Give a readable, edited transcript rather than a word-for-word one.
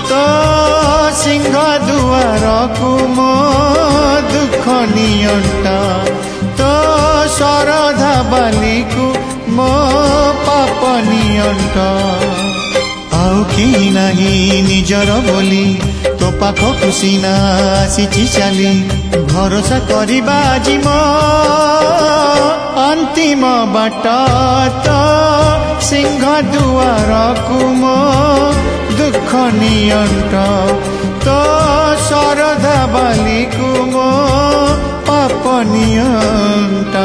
तो सिंह दुआर को मो दुख नियंट तो शरधा बाली को मो पाप नियंट आउ कि नहीं निजर बोली तो पाख कुसीना आसी चली भरोसा करवा जिम अंतिम बाट तो सिंह दुआर को मो दुख नियंट तो शरधा बाली को मो पाप नियंट।